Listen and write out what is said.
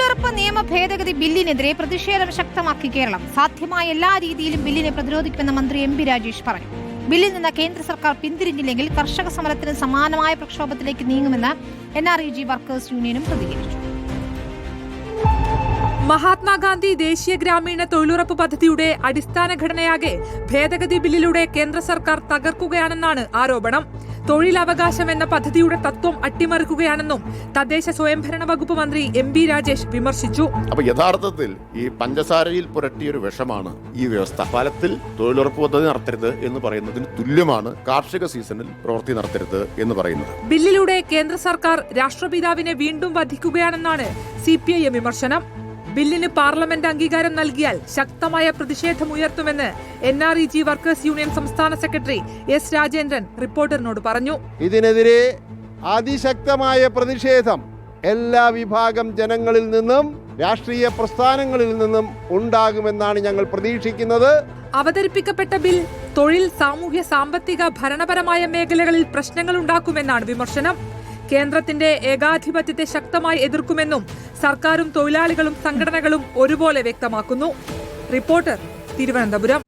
തൊഴിലുറപ്പ് നിയമ ഭേദഗതി ബില്ലിനെതിരെ പ്രതിഷേധം ശക്തമാക്കി കേരളം. സാധ്യമായ എല്ലാ രീതിയിലും ബില്ലിനെ പ്രതിരോധിക്കുമെന്ന് മന്ത്രി എം.പി. രാജേഷ് പറഞ്ഞു. ബില്ലിൽ നിന്ന് കേന്ദ്ര സർക്കാർ പിന്തിരിഞ്ഞില്ലെങ്കിൽ കർഷക സമരത്തിന് സമാനമായ പ്രക്ഷോഭത്തിലേക്ക് നീങ്ങുമെന്ന് NREG വർക്കേഴ്സ് യൂണിയനും പ്രതികരിച്ചു. മഹാത്മാഗാന്ധി ദേശീയ ഗ്രാമീണ തൊഴിലുറപ്പ് പദ്ധതിയുടെ അടിസ്ഥാന ഘടനയാകെ ഭേദഗതി ബില്ലിലൂടെ കേന്ദ്ര സർക്കാർ തകർക്കുകയാണെന്നാണ് ആരോപണം. തൊഴിലവകാശം എന്ന പദ്ധതിയുടെ തത്വം അട്ടിമറിക്കുകയാണെന്നും തദ്ദേശ സ്വയംഭരണ വകുപ്പ് മന്ത്രി എം.പി. രാജേഷ് വിമർശിച്ചു. അപ്പൊ യഥാർത്ഥത്തിൽ ഈ പഞ്ചസാരയിൽ പുരട്ടിയൊരു വിഷമാണ് ഈ വ്യവസ്ഥ. ഫലത്തിൽ തൊഴിലുറപ്പ് പദ്ധതി നടത്തരുത് എന്ന് പറയുന്നതിന് തുല്യമാണ് കാർഷിക സീസണിൽ പ്രവൃത്തി നടത്തരുത് എന്ന് പറയുന്നത്. ബില്ലിലൂടെ കേന്ദ്ര സർക്കാർ രാഷ്ട്രപിതാവിനെ വീണ്ടും വധിക്കുകയാണെന്നാണ് CPIM വിമർശനം. ബില്ലിന് പാർലമെന്റ് അംഗീകാരം നൽകിയാൽ ശക്തമായ പ്രതിഷേധമുയർത്തുമെന്ന് NREG വർക്കേഴ്സ് യൂണിയൻ സംസ്ഥാന സെക്രട്ടറി S. രാജേന്ദ്രൻ റിപ്പോർട്ടറിനോട് പറഞ്ഞു. ഇതിനെതിരെ അതിശക്തമായ പ്രതിഷേധം എല്ലാ വിഭാഗം ജനങ്ങളിൽ നിന്നും രാഷ്ട്രീയ പ്രസ്ഥാനങ്ങളിൽ നിന്നും ഉണ്ടാകുമെന്നാണ് ഞങ്ങൾ പ്രതീക്ഷിക്കുന്നത്. അവതരിപ്പിക്കപ്പെട്ട ബിൽ തൊഴിൽ, സാമൂഹ്യ, സാമ്പത്തിക, ഭരണപരമായ മേഖലകളിൽ പ്രശ്നങ്ങൾ ഉണ്ടാക്കുമെന്നാണ് വിമർശനം. കേന്ദ്രത്തിന്റെ ഏകാധിപത്യത്തെ ശക്തമായി എതിർക്കുമെന്നും സർക്കാരും തൊഴിലാളികളും സംഘടനകളും ഒരുപോലെ വ്യക്തമാക്കുന്നു. റിപ്പോർട്ടർ, തിരുവനന്തപുരം.